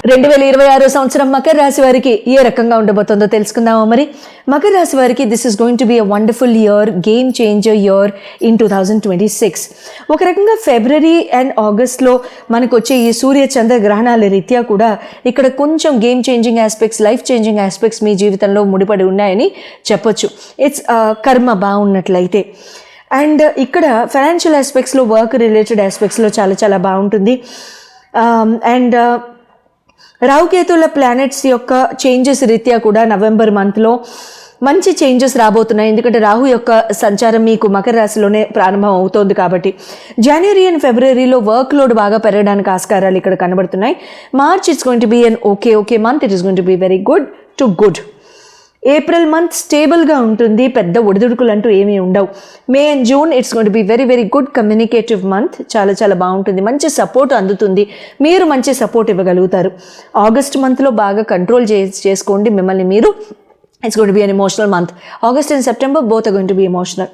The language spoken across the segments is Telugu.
2026 సంవత్సరం మకర రాశి వారికి ఏ రకంగా ఉండబోతుందో తెలుసుకుందామా. మరి మకర రాశి వారికి this is going to be a wonderful year, game changer year in 2026. ఒక రకంగా ఫిబ్రవరి అండ్ ఆగస్ట్లో మనకు వచ్చే ఈ సూర్య చంద్ర గ్రహణాల రీత్యా కూడా ఇక్కడ కొంచెం game changing aspects, life changing aspects మీ జీవితంలో ముడిపడి ఉన్నాయని చెప్పొచ్చు. ఇట్స్ కర్మ బాగున్నట్లయితే. అండ్ ఇక్కడ ఫైనాన్షియల్ ఆస్పెక్ట్స్లో, వర్క్ రిలేటెడ్ ఆస్పెక్ట్స్లో చాలా చాలా బాగుంటుంది. అండ్ రాహుకేతుల ప్లానెట్స్ యొక్క చేంజెస్ రీత్యా కూడా నవంబర్ మంత్లో మంచి చేంజెస్ రాబోతున్నాయి. ఎందుకంటే రాహు యొక్క సంచారం మీకు మకర రాశిలోనే ప్రారంభం అవుతోంది కాబట్టి జనవరి అండ్ ఫిబ్రవరిలో వర్క్ లోడ్ బాగా పెరగడానికి ఆస్కారాలు ఇక్కడ కనబడుతున్నాయి. March it's going to be an okay month. It is going to be very good to good. April month స్టేబుల్గా ఉంటుంది, పెద్ద ఒడిదుడుకులు అంటూ ఏమీ ఉండవు. May and June it's going to be very very good communicative month. చాలా చాలా బాగుంటుంది, మంచి సపోర్ట్ అందుతుంది, మీరు మంచి సపోర్ట్ ఇవ్వగలుగుతారు. ఆగస్ట్ మంత్లో బాగా కంట్రోల్ చేసుకోండి మిమ్మల్ని మీరు. It's going to be an emotional month. August and September both are going to be emotional.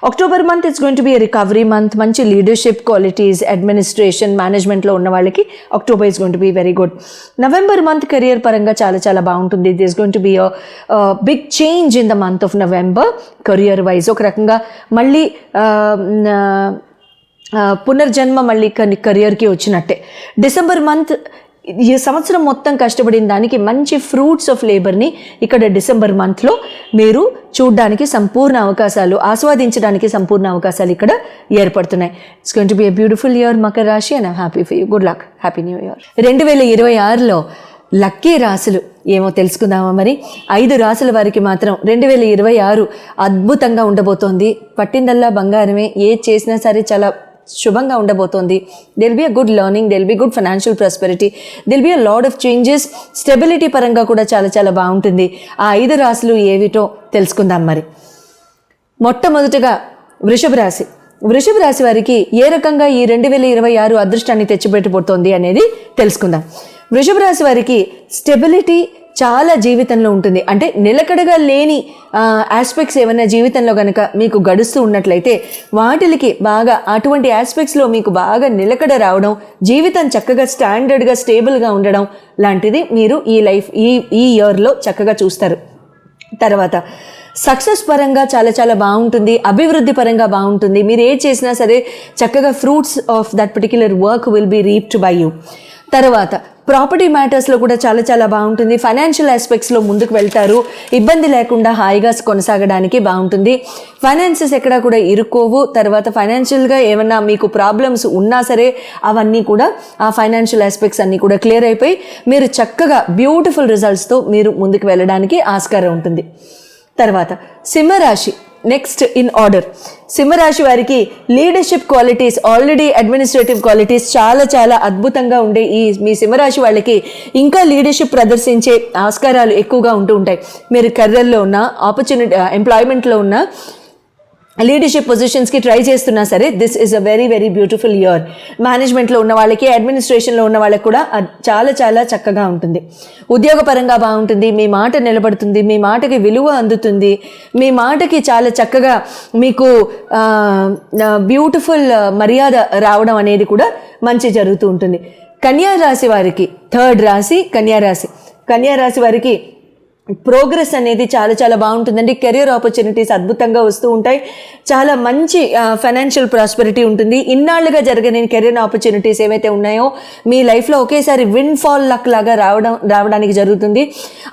October month it's going to be a recovery month. మంచి లీడర్షిప్ క్వాలిటీస్, అడ్మినిస్ట్రేషన్, మేనేజ్మెంట్లో ఉన్న వాళ్ళకి October is going to be very good. November month career పరంగా చాలా చాలా బాగుంటుంది. There's going to be a big change in the month of November career wise. ఒక రకంగా మళ్ళీ పునర్జన్మ మళ్ళీ కెరియర్కి వచ్చినట్టే. డిసెంబర్ మంత్ ఈ సంవత్సరం మొత్తం కష్టపడిన దానికి మంచి ఫ్రూట్స్ ఆఫ్ లేబర్ని ఇక్కడ డిసెంబర్ మంత్లో మీరు చూడడానికి సంపూర్ణ అవకాశాలు, ఆస్వాదించడానికి సంపూర్ణ అవకాశాలు ఇక్కడ ఏర్పడుతున్నాయి. It's going to be a beautiful year మకర రాశి and I'm happy for you. Good luck, happy new year. 2026లో లక్కీ రాశులు ఏమో తెలుసుకుందామా. మరి 5 రాశుల వారికి మాత్రం 2026 అద్భుతంగా ఉండబోతోంది. పట్టిందల్లా బంగారమే, ఏ చేసినా సరే చాలా శుభంగా ఉండబోతోంది. There'll be a good learning, there'll be good financial prosperity, there'll be a lot of changes. Stability పరంగా కూడా చాలా చాలా బాగుంటుంది. ఆ 5 రాశులు ఏవిటో తెలుసుకుందాం. మరి మొట్టమొదటిగా వృషభ రాశి. వృషభ రాశి వారికి ఏ రకంగా ఈ 2026 అదృష్టాన్ని తెచ్చిపెట్టబోతోంది అనేది తెలుసుకుందాం. వృషభ రాశి వారికి స్టెబిలిటీ చాలా జీవితంలో ఉంటుంది. అంటే నిలకడగా లేని ఆస్పెక్ట్స్ ఏమైనా జీవితంలో కనుక మీకు గడుస్తూ ఉన్నట్లయితే వాటికి బాగా, అటువంటి ఆస్పెక్ట్స్లో మీకు బాగా నిలకడ రావడం, జీవితం చక్కగా స్టాండర్డ్గా స్టేబుల్గా ఉండడం లాంటిది మీరు ఈ ఇయర్లో చక్కగా చూస్తారు. తర్వాత సక్సెస్ పరంగా చాలా చాలా బాగుంటుంది, అభివృద్ధి పరంగా బాగుంటుంది. మీరు ఏ చేసినా సరే చక్కగా fruits of that particular work will be reaped by you. తర్వాత ప్రాపర్టీ మ్యాటర్స్లో కూడా చాలా చాలా బాగుంటుంది. ఫైనాన్షియల్ ఆస్పెక్ట్స్లో ముందుకు వెళ్తారు, ఇబ్బంది లేకుండా హాయిగా కొనసాగడానికి బాగుంటుంది. ఫైనాన్సెస్ ఎక్కడా కూడా ఇరుక్కోవు. తర్వాత ఫైనాన్షియల్గా ఏమన్నా మీకు ప్రాబ్లమ్స్ ఉన్నా సరే అవన్నీ కూడా, ఆ ఫైనాన్షియల్ ఆస్పెక్ట్స్ అన్నీ కూడా క్లియర్ అయిపోయి మీరు చక్కగా బ్యూటిఫుల్ రిజల్ట్స్తో మీరు ముందుకు వెళ్ళడానికి ఆస్కారం ఉంటుంది. తర్వాత సింహరాశి నెక్స్ట్ ఇన్ ఆర్డర్. సింహరాశి వారికి leadership qualities, already administrative qualities చాలా చాలా అద్భుతంగా ఉండే ఈ మీ సింహరాశి వాళ్ళకి ఇంకా లీడర్షిప్ ప్రదర్శించే ఆస్కారాలు ఎక్కువగా ఉంటూ ఉంటాయి. మీరు కెరియర్లో ఉన్న, ఆపర్చునిటీ ఎంప్లాయ్మెంట్లో ఉన్న, లీడర్షిప్ పొజిషన్స్కి ట్రై చేస్తున్నా సరే this is a very very beautiful year. మేనేజ్మెంట్లో ఉన్న వాళ్ళకి, అడ్మినిస్ట్రేషన్లో ఉన్న వాళ్ళకి కూడా చాలా చాలా చక్కగా ఉంటుంది. ఉద్యోగపరంగా బాగుంటుంది, మీ మాట నిలబడుతుంది, మీ మాటకి విలువ అందుతుంది, మీ మాటకి చాలా చక్కగా మీకు బ్యూటిఫుల్ మర్యాద రావడం అనేది కూడా మంచి జరుగుతూ ఉంటుంది. కన్యా రాశి వారికి, థర్డ్ రాశి కన్యా రాశి. కన్యా రాశి వారికి ప్రోగ్రెస్ అనేది చాలా చాలా బాగుంటుందండి. కెరియర్ ఆపర్చునిటీస్ అద్భుతంగా వస్తూ ఉంటాయి. చాలా మంచి ఫైనాన్షియల్ ప్రాస్పెరిటీ ఉంటుంది. ఇన్నాళ్ళుగా జరగని కెరియర్ ఆపర్చునిటీస్ ఏవైతే ఉన్నాయో మీ లైఫ్లో ఒకేసారి విన్ ఫాల్ లక్ లాగా రావడానికి జరుగుతుంది.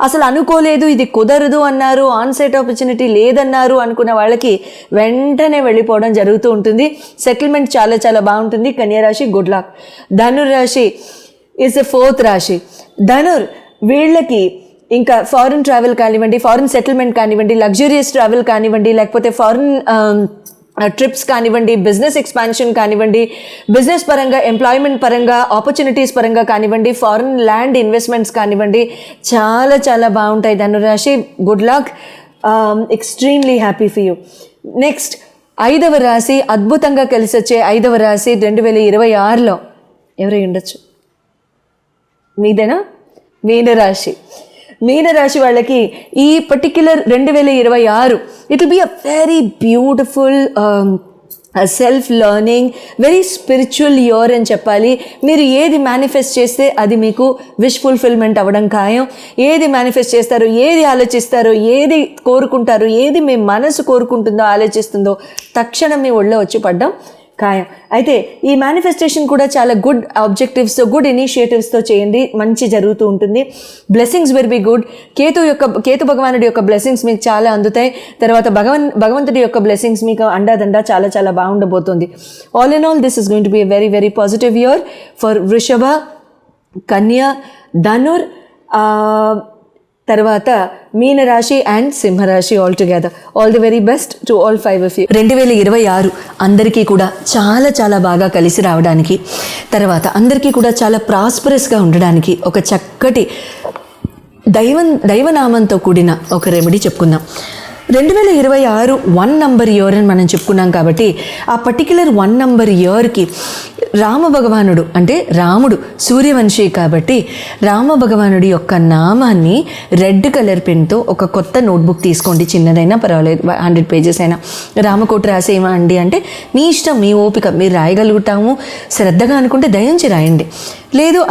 అసలు అనుకోలేదు, ఇది కుదరదు అన్నారు, ఆన్సైట్ ఆపర్చునిటీ లేదన్నారు అనుకున్న వాళ్ళకి వెంటనే వెళ్ళిపోవడం జరుగుతూ ఉంటుంది. సెటిల్మెంట్ చాలా చాలా బాగుంటుంది. కన్యా రాశి గుడ్ లక్. ధనుర్ రాశి ఇస్ ద ఫోర్త్ రాశి. ధనుర్ వీళ్ళకి ఇంకా ఫారిన్ ట్రావెల్ కానివ్వండి, ఫారిన్ సెటిల్మెంట్ కానివ్వండి, లగ్జూరియస్ ట్రావెల్ కానివ్వండి, లేకపోతే ఫారిన్ ట్రిప్స్ కానివ్వండి, బిజినెస్ ఎక్స్పాన్షన్ కానివ్వండి, బిజినెస్ పరంగా, ఎంప్లాయ్మెంట్ పరంగా, ఆపర్చునిటీస్ పరంగా కానివ్వండి, ఫారిన్ ల్యాండ్ ఇన్వెస్ట్మెంట్స్ కానివ్వండి, చాలా చాలా బాగుంటాయి. ధనురాశి good luck, extremely happy for you. Next 5వ రాశి, అద్భుతంగా కలిసి వచ్చే 5వ రాశి 2026లో ఎవరై ఉండొచ్చు? మీదేనా? మీనరాశి. మీనరాశి వాళ్ళకి ఈ particular 2026 it will be a very beautiful self learning, very spiritual year అని చెప్పాలి. మీరు ఏది మేనిఫెస్ట్ చేస్తే అది మీకు విష్ ఫుల్ఫిల్మెంట్ అవ్వడం ఖాయం. ఏది మేనిఫెస్ట్ చేస్తారో, ఏది ఆలోచిస్తారో, ఏది కోరుకుంటారో, ఏది మీ మనసు కోరుకుంటుందో, ఆలోచిస్తుందో తక్షణం మీ ఒళ్ళో వచ్చి పడ్డం ఖాయం. అయితే ఈ మేనిఫెస్టేషన్ కూడా చాలా గుడ్ ఆబ్జెక్టివ్స్తో, గుడ్ ఇనిషియేటివ్స్తో చేయండి, మంచి జరుగుతూ ఉంటుంది. Blessings will be good. Ketu భగవానుడి యొక్క బ్లెస్సింగ్స్ మీకు చాలా అందుతాయి. తర్వాత భగవంతుడి యొక్క బ్లెస్సింగ్స్ మీకు అండాదండా చాలా చాలా బాగుండబోతుంది. All in all this is going to be a very very positive year for Vrishabha, Kanya, Dhanur, తర్వాత మీనరాశి అండ్ సింహరాశి all together. All the very best to all 5 of you. 2026 అందరికీ కూడా చాలా చాలా బాగా కలిసి రావడానికి, తర్వాత అందరికీ కూడా చాలా ప్రాస్పరస్గా ఉండడానికి ఒక చక్కటి దైవనామంతో కూడిన ఒక రెమెడీ చెప్పుకుందాం. 2026 1 నంబర్ ఇయర్ అని మనం చెప్పుకున్నాం కాబట్టి ఆ పర్టిక్యులర్ 1 నంబర్ ఇయర్కి రామ భగవానుడు అంటే రాముడు సూర్యవంశీ కాబట్టి రామ భగవానుడి యొక్క నామాన్ని రెడ్ కలర్ పెన్తో ఒక కొత్త నోట్బుక్ తీసుకోండి. చిన్నదైనా పర్వాలేదు, 100 pages అయినా. రామకోట రాసేమా అండి అంటే మీ ఇష్టం, మీ ఓపిక, మీరు రాయగలుగుతాము శ్రద్ధగా అనుకుంటే దయించి రాయండి. లేదు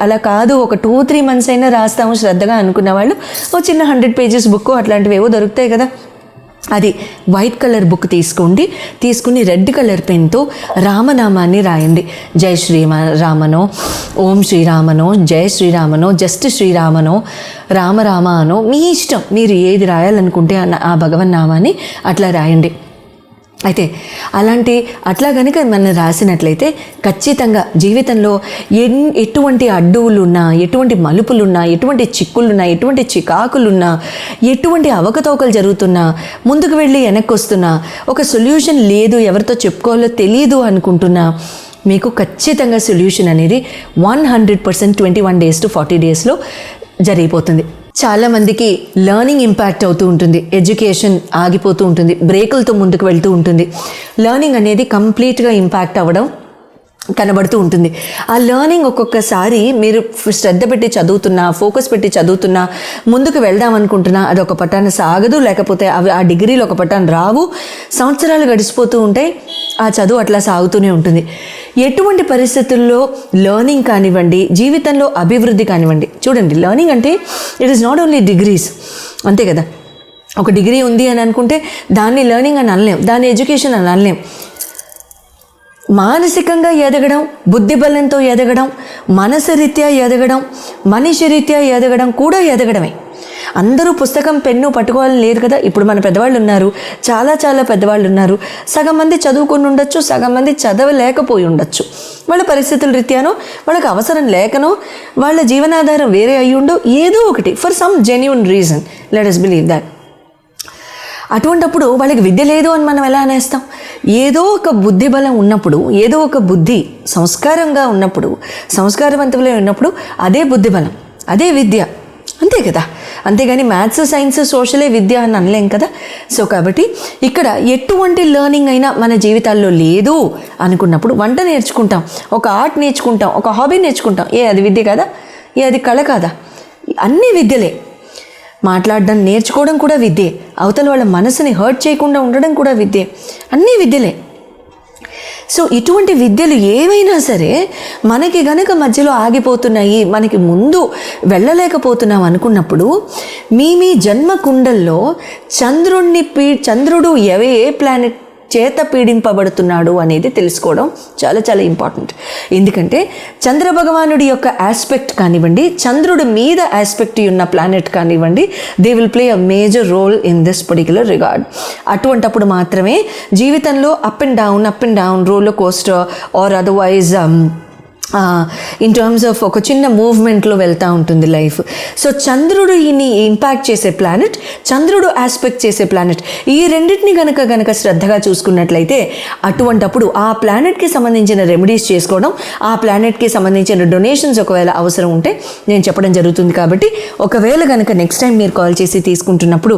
అలా కాదు ఒక 2-3 months అయినా రాస్తాము శ్రద్ధగా అనుకున్న వాళ్ళు ఓ చిన్న 100 pages బుక్ అట్లాంటివి ఏవో దొరుకుతాయి కదా, అది వైట్ కలర్ బుక్ తీసుకుని రెడ్ కలర్ పెన్తో రామనామాన్ని రాయండి. జై శ్రీరామనో, ఓం శ్రీరామనో, జై శ్రీరామనో, జస్ట్ శ్రీరామనో, రామ అనో, మీ ఇష్టం, మీరు ఏది రాయాలనుకుంటే ఆ భగవన్నామాన్ని అట్లా రాయండి. అయితే అట్లా కనుక మనం రాసినట్లయితే ఖచ్చితంగా జీవితంలో ఎటువంటి అడ్డువులున్నా, ఎటువంటి మలుపులున్నా, ఎటువంటి చిక్కులున్నా, ఎటువంటి చికాకులున్నా, ఎటువంటి అవకతవకలు జరుగుతున్నా, ముందుకు వెళ్ళి వెనక్కి వస్తున్నా, ఒక సొల్యూషన్ లేదు, ఎవరితో చెప్పుకోవాలో తెలియదు అనుకుంటున్నా, మీకు ఖచ్చితంగా సొల్యూషన్ అనేది 100% 21 days to 40 daysలో జరిగిపోతుంది. చాలామందికి లెర్నింగ్ ఇంపాక్ట్ అవుతూ ఉంటుంది, ఎడ్యుకేషన్ ఆగిపోతూ ఉంటుంది, బ్రేకులతో ముందుకు వెళ్తూ ఉంటుంది. లెర్నింగ్ అనేది కంప్లీట్గా ఇంపాక్ట్ అవ్వడం కనబడుతూ ఉంటుంది. ఆ లెర్నింగ్ ఒక్కొక్కసారి మీరు శ్రద్ధ పెట్టి చదువుతున్నా, ఫోకస్ పెట్టి చదువుతున్నా, ముందుకు వెళ్దాం అనుకుంటున్నా, అది ఒక పట్టాన సాగదు, లేకపోతే ఆ డిగ్రీలు ఒక పట్టాన రావు, సంవత్సరాలు గడిచిపోతూ ఉంటాయి, ఆ చదువు అట్లా సాగుతూనే ఉంటుంది. ఎటువంటి పరిస్థితుల్లో లెర్నింగ్ కానివ్వండి, జీవితంలో అభివృద్ధి కానివ్వండి, చూడండి లెర్నింగ్ అంటే it is not only degrees, అంతే కదా. ఒక డిగ్రీ ఉంది అని అనుకుంటే దాన్ని లెర్నింగ్ అని అనలేం, దాన్ని ఎడ్యుకేషన్ అని అనలేం. మానసికంగా ఎదగడం, బుద్ధి బలంతో ఎదగడం, మనసు రీత్యా ఎదగడం, మనిషి రీత్యా ఎదగడం కూడా ఎదగడమే. అందరూ పుస్తకం పెన్ను పట్టుకోవాలని లేదు కదా. ఇప్పుడు మన పెద్దవాళ్ళు ఉన్నారు, చాలా చాలా పెద్దవాళ్ళు ఉన్నారు, సగం మంది చదువుకొని ఉండొచ్చు, సగం మంది చదవలేకపోయి ఉండొచ్చు. వాళ్ళ పరిస్థితుల రీత్యానో, వాళ్ళకి అవసరం లేకనో, వాళ్ళ జీవనాధారం వేరే అయ్యుండో, ఏదో ఒకటి for some genuine reason, let us believe that. అటువంటప్పుడు వాళ్ళకి విద్య లేదు అని మనం ఎలా అనేస్తాం? ఏదో ఒక బుద్ధి బలం ఉన్నప్పుడు, ఏదో ఒక బుద్ధి సంస్కారంగా ఉన్నప్పుడు, సంస్కారవంతులై ఉన్నప్పుడు అదే బుద్ధి బలం, అదే విద్య, అంతే కదా. అంతేగాని మ్యాథ్స్, సైన్స్, సోషలే విద్య అని అనలేం కదా. సో కాబట్టి ఇక్కడ ఎటువంటి లెర్నింగ్ అయినా మన జీవితాల్లో లేదు అనుకున్నప్పుడు వంట నేర్చుకుంటాం, ఒక ఆర్ట్ నేర్చుకుంటాం, ఒక హాబీ నేర్చుకుంటాం, అది విద్య కాదా? అది కళ కాదా? అన్నీ విద్యలే. మాట్లాడడం నేర్చుకోవడం కూడా విద్యే, అవతల వాళ్ళ మనసుని హర్ట్ చేయకుండా ఉండడం కూడా విద్యే, అన్నీ విద్యలే. సో ఇటువంటి విద్యలు ఏవైనా సరే మనకి గనక మధ్యలో ఆగిపోతున్నాయి, మనకి ముందు వెళ్ళలేకపోతున్నాం అనుకున్నప్పుడు మీ జన్మ కుండల్లో చంద్రుడు ఏ ప్లానెట్ చేత పీడింపబడుతున్నాడు అనేది తెలుసుకోవడం చాలా చాలా ఇంపార్టెంట్. ఎందుకంటే చంద్రభగవానుడి యొక్క ఆస్పెక్ట్ కానివ్వండి, చంద్రుడి మీద ఆస్పెక్ట్ ఉన్న ప్లానెట్ కానివ్వండి, they will play a major role in this particular regard. అటువంటప్పుడు మాత్రమే జీవితంలో up and down roller coaster or otherwise in terms of ఒక చిన్న మూవ్మెంట్లో వెళ్తూ ఉంటుంది లైఫ్. సో చంద్రుడిని ఇంపాక్ట్ చేసే ప్లానెట్, చంద్రుడు ఆస్పెక్ట్ చేసే ప్లానెట్, ఈ రెండింటిని గనక శ్రద్ధగా చూసుకున్నట్లయితే అటువంటప్పుడు ఆ ప్లానెట్కి సంబంధించిన రెమెడీస్ చేసుకోవడం, ఆ ప్లానెట్కి సంబంధించిన డొనేషన్స్ ఒకవేళ అవసరం ఉంటే నేను చెప్పడం జరుగుతుంది. కాబట్టి ఒకవేళ కనుక నెక్స్ట్ టైం మీరు కాల్ చేసి తీసుకుంటున్నప్పుడు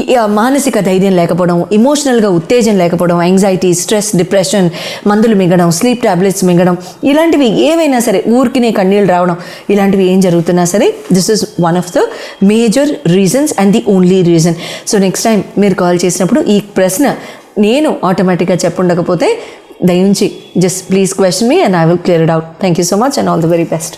ఈ మానసిక ధైర్యం లేకపోవడం, ఇమోషనల్గా ఉత్తేజం లేకపోవడం, యాంగ్జైటీ, స్ట్రెస్, డిప్రెషన్, మందులు మింగడం, స్లీప్ టాబ్లెట్స్ మింగడం, ఇలాంటివి ఏవైనా సరే, ఊరికినే కన్నీళ్ళు రావడం, ఇలాంటివి ఏం జరుగుతున్నా సరే this is one of the major reasons and the only reason. So next time మీరు కాల్ చేసినప్పుడు ఈ ప్రశ్న నేను ఆటోమేటిక్గా చెప్పుండకపోతే దయించి just please question me and I will clear it out. Thank you so much and all the very best.